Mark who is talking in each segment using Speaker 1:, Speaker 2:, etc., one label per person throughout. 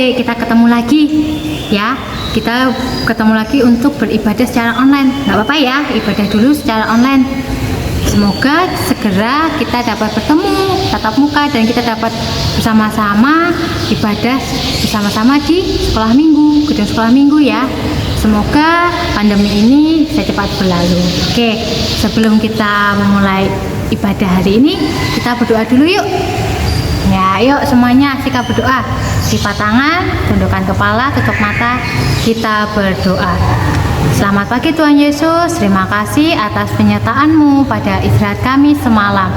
Speaker 1: adik-adik, kita ketemu lagi ya. Kita ketemu lagi untuk beribadah secara online. Nggak apa-apa ya, ibadah dulu secara online. Semoga segera kita dapat bertemu tatap muka dan kita dapat bersama-sama ibadah bersama-sama di sekolah minggu, gedung sekolah minggu ya. Semoga pandemi ini bisa cepat berlalu. Oke, sebelum kita memulai ibadah hari ini, kita berdoa dulu yuk. Ya, yuk semuanya sikap berdoa. Lipat tangan, tundukkan kepala, tutup mata, kita berdoa. Selamat pagi Tuhan Yesus, terima kasih atas penyertaan-Mu pada istirahat kami semalam.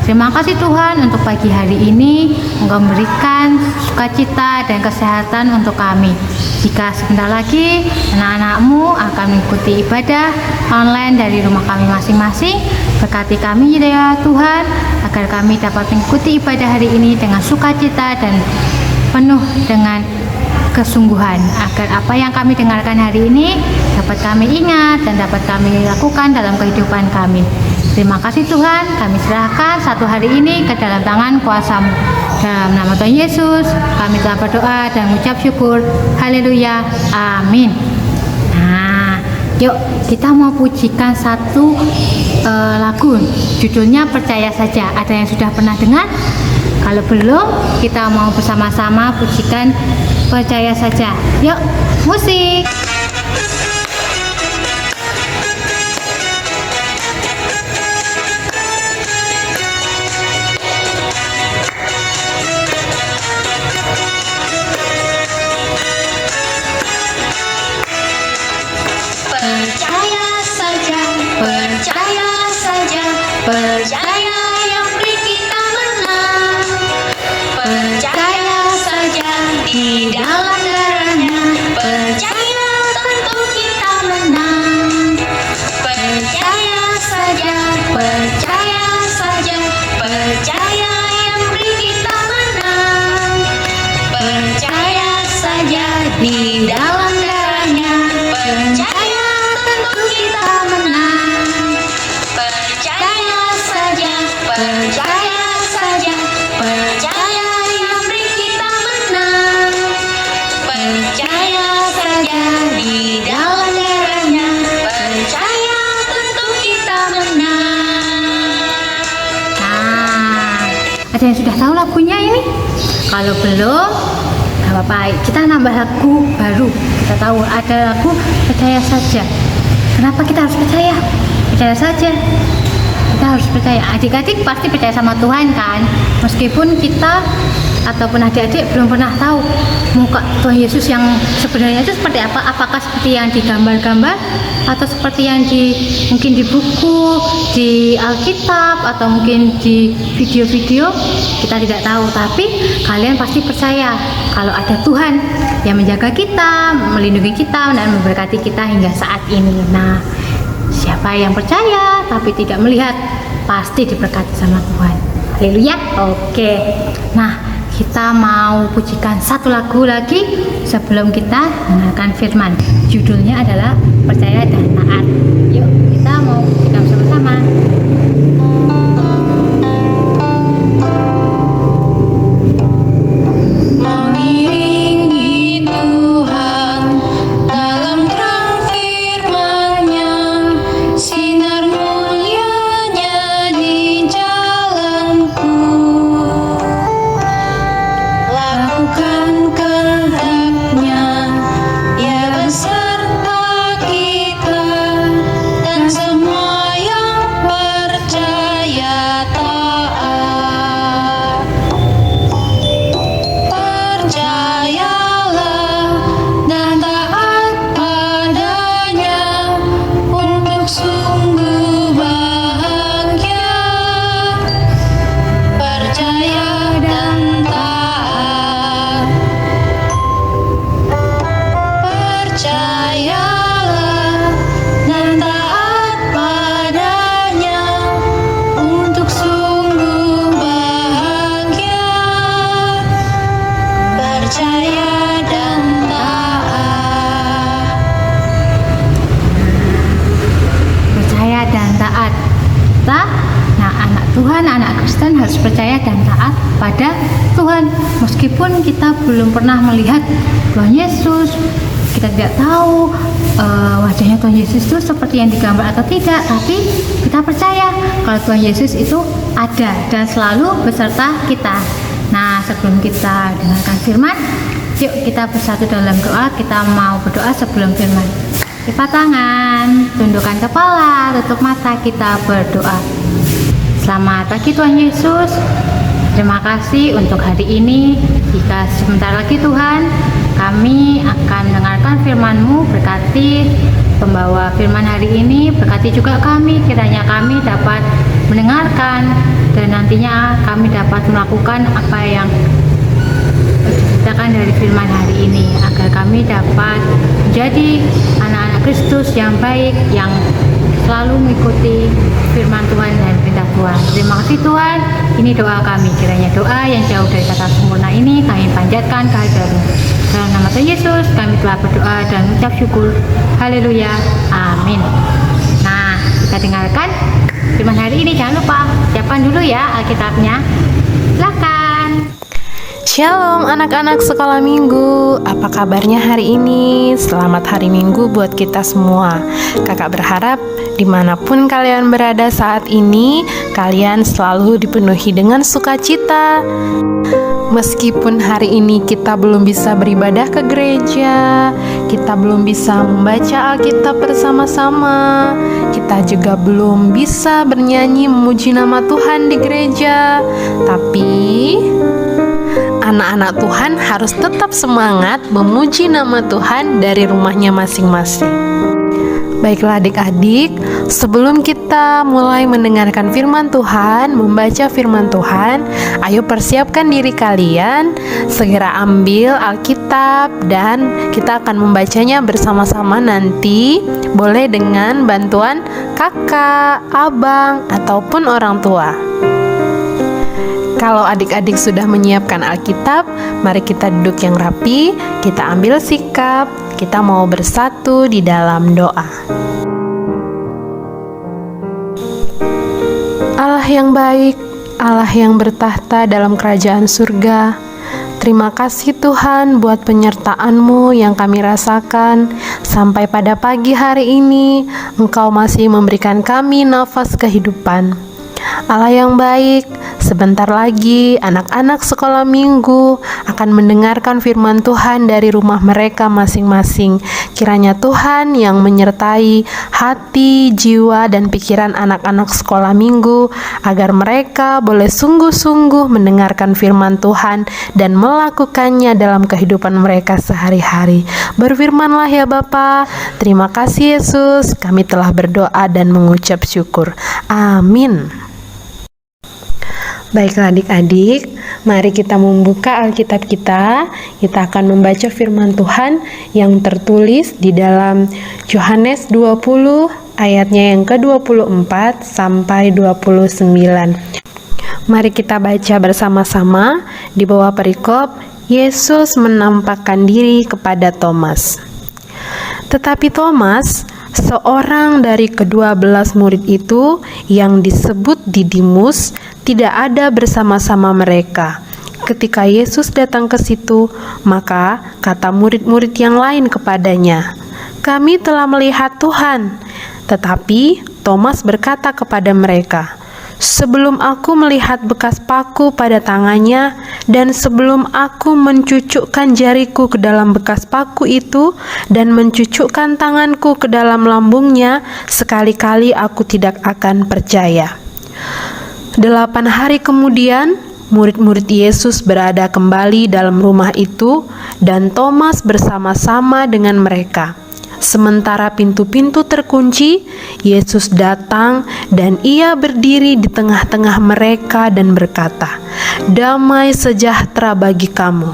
Speaker 1: Terima kasih Tuhan untuk pagi hari ini Engkau memberikan sukacita dan kesehatan untuk kami. Jika sebentar lagi anak-anak-Mu akan mengikuti ibadah online dari rumah kami masing-masing, berkati kami ya Tuhan, agar kami dapat mengikuti ibadah hari ini dengan sukacita dan penuh dengan kesungguhan, agar apa yang kami dengarkan hari ini dapat kami ingat dan dapat kami lakukan dalam kehidupan kami. Terima kasih Tuhan, kami serahkan satu hari ini ke dalam tangan kuasa-Mu. Dalam nama Tuhan Yesus, kami telah berdoa dan mengucap syukur. Haleluya, amin. Nah, yuk kita mau pujikan satu lagu, judulnya Percaya Saja. Ada yang sudah pernah dengar? Kalau belum, kita mau bersama-sama pujikan Percaya Saja. Yuk, musik.
Speaker 2: Percaya saja, percaya saja, percaya yang beri kita menang. Percaya saja di dalam darahnya, percaya tentu kita menang. Percaya saja, percaya saja, percaya yang beri kita menang. Percaya saja di dalam darahnya, percaya tentu kita menang. Percaya saja, percaya saja, percaya yang beri kita menang. Percaya saja di dalam darahnya, percaya tentu kita menang.
Speaker 1: Nah, ada yang sudah tahu lagunya ini? Kalau belum, gak apa-apa, kita nambah lagu baru. Kita tahu ada lagu Percaya Saja. Kenapa kita harus percaya? Percaya saja. Kita harus percaya. Adik-adik pasti percaya sama Tuhan kan? Meskipun kita ataupun adik-adik belum pernah tahu muka Tuhan Yesus yang sebenarnya itu seperti apa. Apakah seperti yang digambar-gambar atau seperti yang mungkin di buku, di Alkitab, atau mungkin di video-video, kita tidak tahu. Tapi kalian pasti percaya kalau ada Tuhan yang menjaga kita, melindungi kita, dan memberkati kita hingga saat ini. Nah, siapa yang percaya tapi tidak melihat pasti diberkati sama Tuhan. Haleluya. Oke. Nah, kita mau pujikan satu lagu lagi sebelum kita mendengarkan firman. Judulnya adalah Percaya dan Taat. Yuk, kita mau pujikan bersama-sama.
Speaker 2: Mengiringi Tuhan dalam terang firman-Nya, sinar mulia-Nya di jalanku. Lakukan kehendak-Nya, Ia beserta kita, dan semua yang percaya taat. Percayalah dan taat padanya, untuk sungguh bahagia. Percaya dan taat. Percayalah dan taat padanya, untuk sungguh bahagia. Percaya dan taat.
Speaker 1: Percaya dan taat. Nah, anak Tuhan, anak Kristen harus percaya dan taat pada Tuhan. Meskipun kita belum pernah melihat Tuhan Yesus, kita tidak tahu wajahnya Tuhan Yesus itu seperti yang digambar atau tidak, tapi kita percaya kalau Tuhan Yesus itu ada dan selalu beserta kita. Nah, sebelum kita dengarkan firman, yuk kita bersatu dalam doa. Kita mau berdoa sebelum firman. Lipat tangan, tundukkan kepala, tutup mata, kita berdoa. Selamat pagi Tuhan Yesus. Terima kasih untuk hari ini. Jika sebentar lagi Tuhan, kami akan mendengarkan firman-Mu. Berkati pembawa firman hari ini, berkati juga kami. Kiranya kami dapat mendengarkan dan nantinya kami dapat melakukan apa yang diceritakan dari firman hari ini, agar kami dapat menjadi anak-anak Kristus yang baik, yang selalu mengikuti firman Tuhan dan perintah Tuhan. Terima kasih Tuhan, ini doa kami. Kiranya doa yang jauh dari kata sempurna ini kami panjatkan kehadirat-Mu. Dalam nama Tuhan Yesus kami telah berdoa dan mengucap syukur. Haleluya, amin. Nah, kita dengarkan firman hari ini. Jangan lupa siapkan dulu ya Alkitabnya. Silakan.
Speaker 3: Shalom anak-anak sekolah minggu, apa kabarnya hari ini? Selamat hari minggu buat kita semua. Kakak berharap dimanapun kalian berada saat ini, kalian selalu dipenuhi dengan sukacita. Meskipun hari ini kita belum bisa beribadah ke gereja, kita belum bisa membaca Alkitab bersama-sama, kita juga belum bisa bernyanyi memuji nama Tuhan di gereja, tapi anak-anak Tuhan harus tetap semangat memuji nama Tuhan dari rumahnya masing-masing. Baiklah adik-adik, sebelum kita mulai mendengarkan firman Tuhan, membaca firman Tuhan, ayo persiapkan diri kalian, segera ambil Alkitab dan kita akan membacanya bersama-sama nanti, boleh dengan bantuan kakak, abang, ataupun orang tua. Kalau adik-adik sudah menyiapkan Alkitab, mari kita duduk yang rapi, kita ambil sikap, kita mau bersatu di dalam doa. Allah yang baik, Allah yang bertahta dalam kerajaan surga, terima kasih Tuhan buat penyertaan-Mu yang kami rasakan. Sampai pada pagi hari ini, Engkau masih memberikan kami nafas kehidupan. Allah yang baik, sebentar lagi anak-anak sekolah minggu akan mendengarkan firman Tuhan dari rumah mereka masing-masing. Kiranya Tuhan yang menyertai hati, jiwa, dan pikiran anak-anak sekolah minggu, agar mereka boleh sungguh-sungguh mendengarkan firman Tuhan dan melakukannya dalam kehidupan mereka sehari-hari. Berfirmanlah ya Bapa. Terima kasih Yesus, kami telah berdoa dan mengucap syukur. Amin. Baiklah adik-adik, mari kita membuka Alkitab kita. Kita akan membaca firman Tuhan yang tertulis di dalam Yohanes 20 ayatnya yang ke-24 sampai 29. Mari kita baca bersama-sama di bawah perikop Yesus menampakkan diri kepada Thomas. Tetapi Thomas, seorang dari ke-12 murid itu yang disebut Didimus, tidak ada bersama-sama mereka. Ketika Yesus datang ke situ, maka kata murid-murid yang lain kepadanya, "Kami telah melihat Tuhan." Tetapi Thomas berkata kepada mereka, "Sebelum aku melihat bekas paku pada tangannya, dan sebelum aku mencucukkan jariku ke dalam bekas paku itu, dan mencucukkan tanganku ke dalam lambungnya, sekali-kali aku tidak akan percaya." 8 hari kemudian, murid-murid Yesus berada kembali dalam rumah itu, dan Thomas bersama-sama dengan mereka. Sementara pintu-pintu terkunci, Yesus datang dan Ia berdiri di tengah-tengah mereka dan berkata, "Damai sejahtera bagi kamu."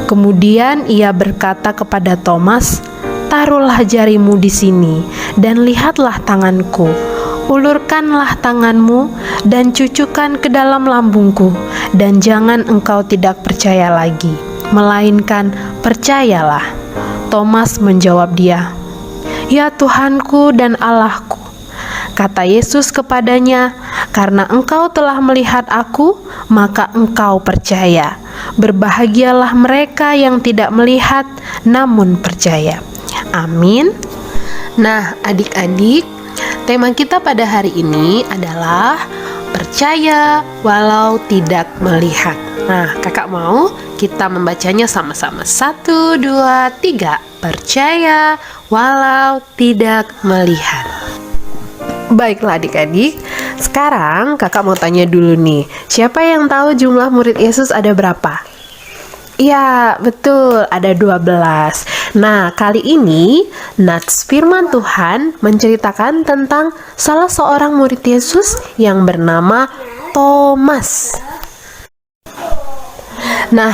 Speaker 3: Kemudian Ia berkata kepada Thomas, "Taruhlah jarimu di sini dan lihatlah tanganku. Ulurkanlah tanganmu dan cucukkan ke dalam lambungku, dan jangan engkau tidak percaya lagi, melainkan percayalah." Thomas menjawab dia, "Ya Tuhanku dan Allahku." Kata Yesus kepadanya, Karena engkau telah melihat aku, maka engkau percaya. Berbahagialah mereka yang tidak melihat, namun percaya. Amin. Nah, adik-adik, tema kita pada hari ini adalah percaya walau tidak melihat. Nah, kakak mau kita membacanya sama-sama. 1, 2, 3. Percaya walau tidak melihat. Baiklah adik-adik, sekarang kakak mau tanya dulu nih, siapa yang tahu jumlah murid Yesus ada berapa? Ya, betul, ada 12. Nah, kali ini Nats firman Tuhan menceritakan tentang salah seorang murid Yesus yang bernama Thomas. Nah,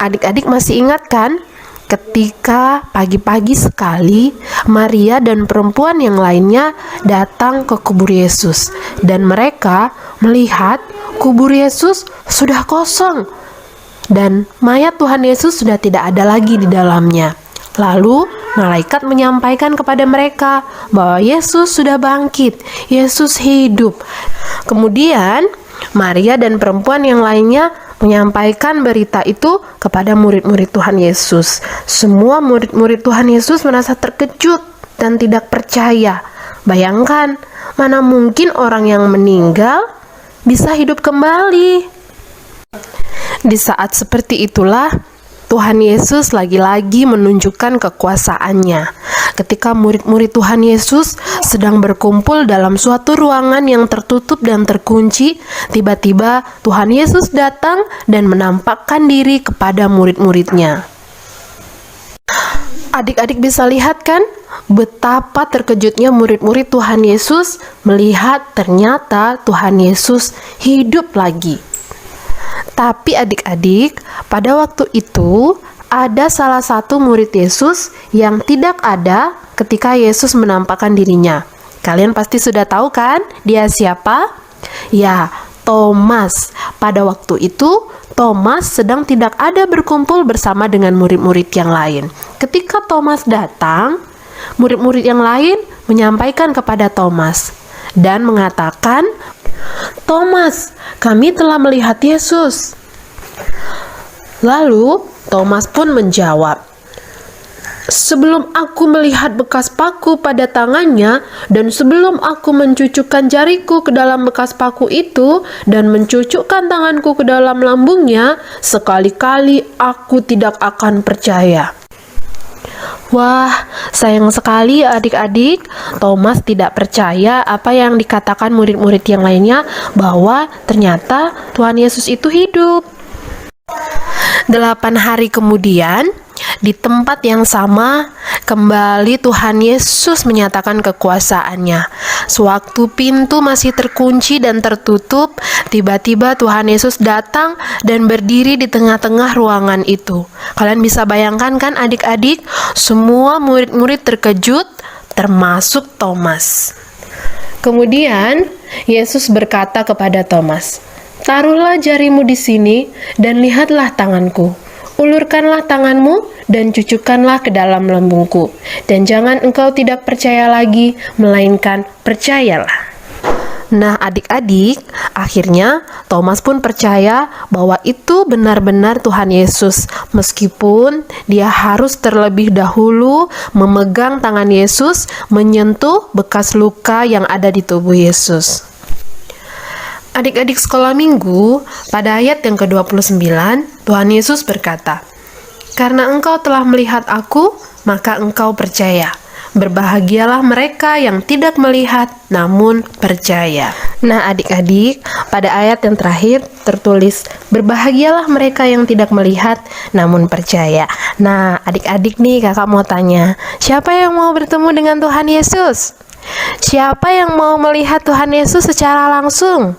Speaker 3: adik-adik masih ingat kan? Ketika pagi-pagi sekali Maria dan perempuan yang lainnya datang ke kubur Yesus, dan mereka melihat kubur Yesus sudah kosong dan mayat Tuhan Yesus sudah tidak ada lagi di dalamnya. Lalu malaikat menyampaikan kepada mereka bahwa Yesus sudah bangkit, Yesus hidup. Kemudian Maria dan perempuan yang lainnya menyampaikan berita itu kepada murid-murid Tuhan Yesus. Semua murid-murid Tuhan Yesus merasa terkejut dan tidak percaya. Bayangkan, mana mungkin orang yang meninggal bisa hidup kembali. Di saat seperti itulah Tuhan Yesus lagi-lagi menunjukkan kekuasaannya. Ketika murid-murid Tuhan Yesus sedang berkumpul dalam suatu ruangan yang tertutup dan terkunci, tiba-tiba Tuhan Yesus datang dan menampakkan diri kepada murid-muridnya. Adik-adik bisa lihat kan betapa terkejutnya murid-murid Tuhan Yesus melihat ternyata Tuhan Yesus hidup lagi. Tapi adik-adik, pada waktu itu ada salah satu murid Yesus yang tidak ada ketika Yesus menampakkan dirinya. Kalian pasti sudah tahu kan dia siapa? Ya, Thomas. Pada waktu itu Thomas sedang tidak ada berkumpul bersama dengan murid-murid yang lain. Ketika Thomas datang, murid-murid yang lain menyampaikan kepada Thomas dan mengatakan, "Thomas, kami telah melihat Yesus." Lalu Thomas pun menjawab, "Sebelum aku melihat bekas paku pada tangannya, dan sebelum aku mencucukkan jariku ke dalam bekas paku itu, dan mencucukkan tanganku ke dalam lambungnya, sekali-kali aku tidak akan percaya." Wah, sayang sekali adik-adik, Thomas tidak percaya apa yang dikatakan murid-murid yang lainnya bahwa ternyata Tuhan Yesus itu hidup. 8 hari kemudian, di tempat yang sama, kembali Tuhan Yesus menyatakan kekuasaannya. Sewaktu pintu masih terkunci dan tertutup, tiba-tiba Tuhan Yesus datang dan berdiri di tengah-tengah ruangan itu. Kalian bisa bayangkan kan adik-adik, semua murid-murid terkejut, termasuk Thomas. Kemudian, Yesus berkata kepada Thomas, "Taruhlah jarimu di sini dan lihatlah tanganku. Ulurkanlah tanganmu dan cucukkanlah ke dalam lambungku. Dan jangan engkau tidak percaya lagi, melainkan percayalah." Nah adik-adik, akhirnya Thomas pun percaya bahwa itu benar-benar Tuhan Yesus, meskipun dia harus terlebih dahulu memegang tangan Yesus, menyentuh bekas luka yang ada di tubuh Yesus. Adik-adik sekolah minggu, pada ayat yang ke-29, Tuhan Yesus berkata, "Karena engkau telah melihat aku, maka engkau percaya. Berbahagialah mereka yang tidak melihat, namun percaya." Nah adik-adik, pada ayat yang terakhir tertulis, "Berbahagialah mereka yang tidak melihat, namun percaya." Nah adik-adik nih kakak mau tanya, siapa yang mau bertemu dengan Tuhan Yesus? Siapa yang mau melihat Tuhan Yesus secara langsung?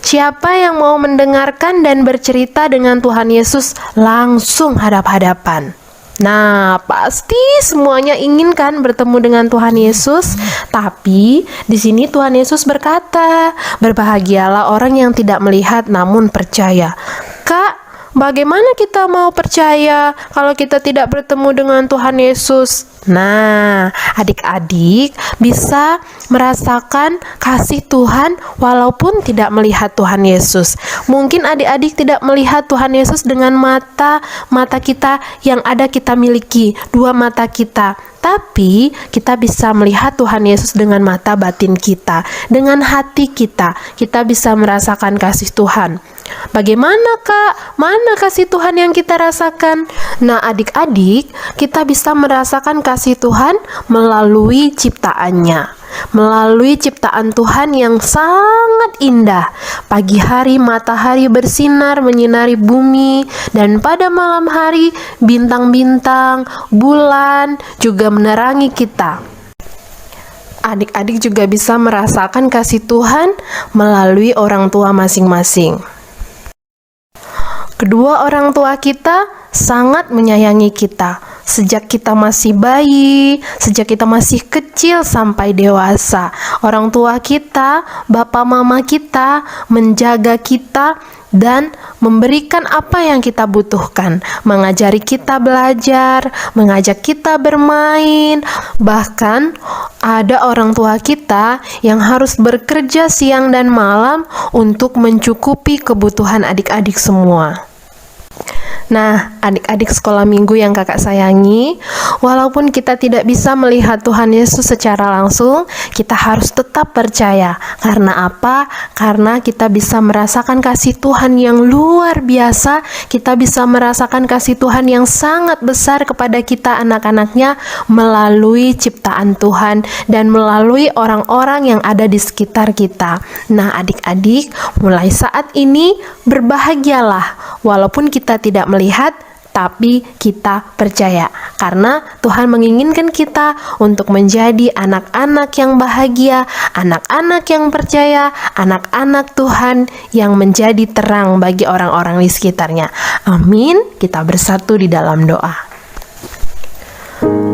Speaker 3: Siapa yang mau mendengarkan dan bercerita dengan Tuhan Yesus langsung hadap-hadapan? Nah, pasti semuanya ingin kan bertemu dengan Tuhan Yesus. Tapi di sini Tuhan Yesus berkata, "Berbahagialah orang yang tidak melihat namun percaya." Kak, bagaimana kita mau percaya kalau kita tidak bertemu dengan Tuhan Yesus? Nah, adik-adik bisa merasakan kasih Tuhan walaupun tidak melihat Tuhan Yesus. Mungkin adik-adik tidak melihat Tuhan Yesus dengan mata kita yang ada kita miliki, dua mata kita. Tapi kita bisa melihat Tuhan Yesus dengan mata batin kita, dengan hati kita. Kita bisa merasakan kasih Tuhan. Bagaimana Kak? Mana kasih Tuhan yang kita rasakan? Nah adik-adik, kita bisa merasakan kasih Tuhan melalui ciptaannya. Melalui ciptaan Tuhan yang sangat indah. Pagi hari matahari bersinar menyinari bumi, dan pada malam hari bintang-bintang, bulan juga menerangi kita. Adik-adik juga bisa merasakan kasih Tuhan melalui orang tua masing-masing. Kedua orang tua kita sangat menyayangi kita. Sejak kita masih bayi, sejak kita masih kecil sampai dewasa, orang tua kita, bapak mama kita menjaga kita dan memberikan apa yang kita butuhkan, mengajari kita belajar, mengajak kita bermain. Bahkan ada orang tua kita yang harus bekerja siang dan malam untuk mencukupi kebutuhan adik-adik semua. Nah, adik-adik sekolah minggu yang kakak sayangi, walaupun kita tidak bisa melihat Tuhan Yesus secara langsung, kita harus tetap percaya. Karena apa? Karena kita bisa merasakan kasih Tuhan yang luar biasa, kita bisa merasakan kasih Tuhan yang sangat besar kepada kita anak-anaknya melalui ciptaan Tuhan dan melalui orang-orang yang ada di sekitar kita. Nah, adik-adik, mulai saat ini berbahagialah, walaupun kita tidak melihat, tapi kita percaya karena Tuhan menginginkan kita untuk menjadi anak-anak yang bahagia, anak-anak yang percaya, anak-anak Tuhan yang menjadi terang bagi orang-orang di sekitarnya. Amin. Kita bersatu di dalam doa.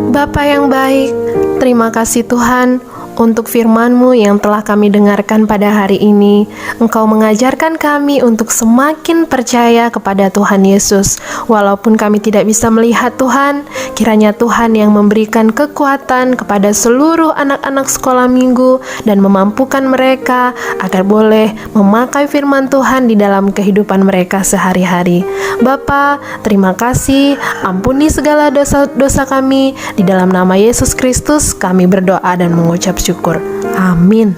Speaker 3: Bapa yang baik, terima kasih Tuhan untuk firman-Mu yang telah kami dengarkan pada hari ini. Engkau mengajarkan kami untuk semakin percaya kepada Tuhan Yesus. Walaupun kami tidak bisa melihat Tuhan, kiranya Tuhan yang memberikan kekuatan kepada seluruh anak-anak sekolah minggu dan memampukan mereka agar boleh memakai firman Tuhan di dalam kehidupan mereka sehari-hari. Bapa, terima kasih. Ampuni segala dosa-dosa kami. Di dalam nama Yesus Kristus kami berdoa dan mengucap syukur. Amin.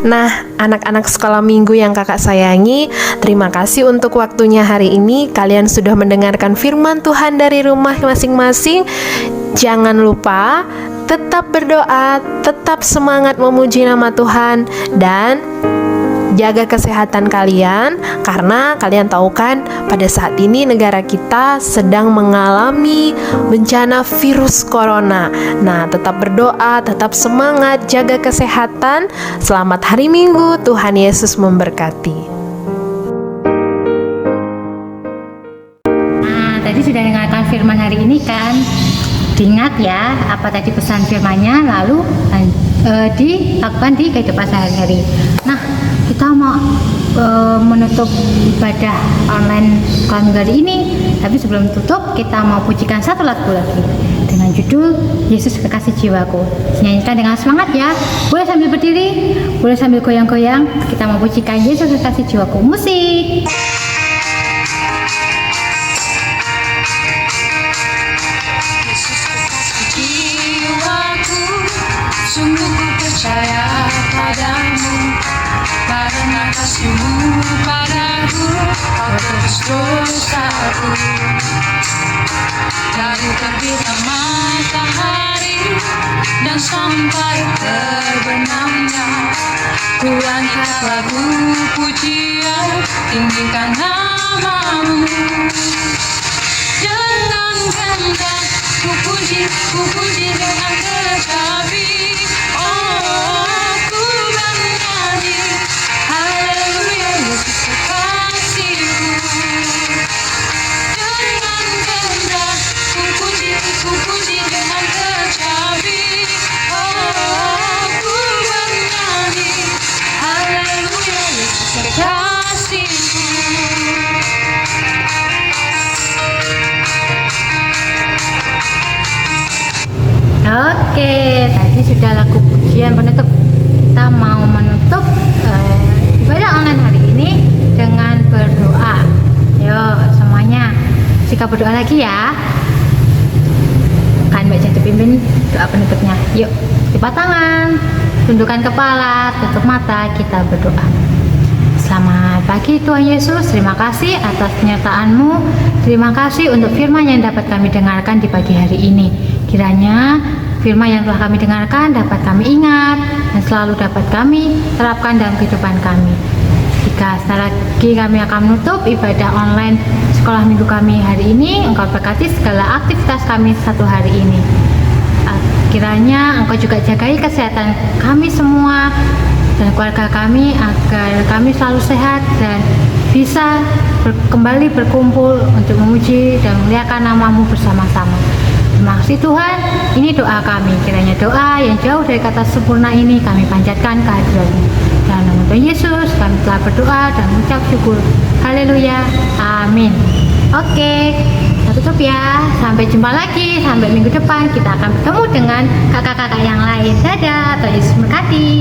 Speaker 3: Nah, anak-anak sekolah minggu yang kakak sayangi, terima kasih untuk waktunya hari ini. Kalian sudah mendengarkan firman Tuhan dari rumah masing-masing. Jangan lupa tetap berdoa, tetap semangat memuji nama Tuhan, dan jaga kesehatan kalian, karena kalian tahu kan pada saat ini negara kita sedang mengalami bencana virus corona. Nah, tetap berdoa, tetap semangat, jaga kesehatan. Selamat hari Minggu, Tuhan Yesus memberkati.
Speaker 1: Nah, tadi sudah dengarkan firman hari ini kan? Diingat ya apa tadi pesan firmannya, lalu dilakukan di kehidupan sehari-hari. Nah, kita mau menutup ibadah online sekolah minggu hari ini, tapi sebelum tutup kita mau pujikan satu lagu lagi dengan judul Yesus Kekasih Jiwaku. Nyanyikan dengan semangat ya. Boleh sambil berdiri, boleh sambil goyang-goyang. Kita mau pujikan Yesus Kekasih Jiwaku. Musik.
Speaker 2: Sungguh ku percaya padamu, karena kasih-Mu padaku, Kau tebus dosaku. Dari terbitnya matahari dan sampai terbenamnya, ku angkat lagu pujian, tinggikan nama-Mu. Dengan kehendak ku puji dengan kecapi. Kasih-Mu.
Speaker 1: sudah lagu pujian penutup. Kita mau menutup ibadah online hari ini dengan berdoa. Yuk semuanya, Sika berdoa lagi ya. Kan Mbak Jatuh pimpin doa penutupnya. Yuk, lipat tangan, tundukkan kepala, tutup mata, kita berdoa. Selamat pagi Tuhan Yesus, terima kasih atas penyertaan-Mu. Terima kasih untuk firman yang dapat kami dengarkan di pagi hari ini. Kiranya firman yang telah kami dengarkan dapat kami ingat dan selalu dapat kami terapkan dalam kehidupan kami. Jika setelah lagi kami akan menutup ibadah online sekolah minggu kami hari ini, Engkau berkati segala aktivitas kami satu hari ini. Kiranya Engkau juga jagai kesehatan kami semua dan keluarga kami agar kami selalu sehat dan bisa kembali berkumpul untuk memuji dan memuliakan nama-Mu bersama-sama. Terima kasih Tuhan, ini doa kami. Kiranya doa yang jauh dari kata sempurna ini kami panjatkan kehadirat-Mu. Dalam nama Tuhan Yesus kami telah berdoa dan mengucap syukur. Haleluya, amin. Oke, kita tutup ya. Sampai jumpa lagi, sampai minggu depan kita akan bertemu dengan kakak-kakak yang lain. Dadah, Tuhan Yesus memberkati.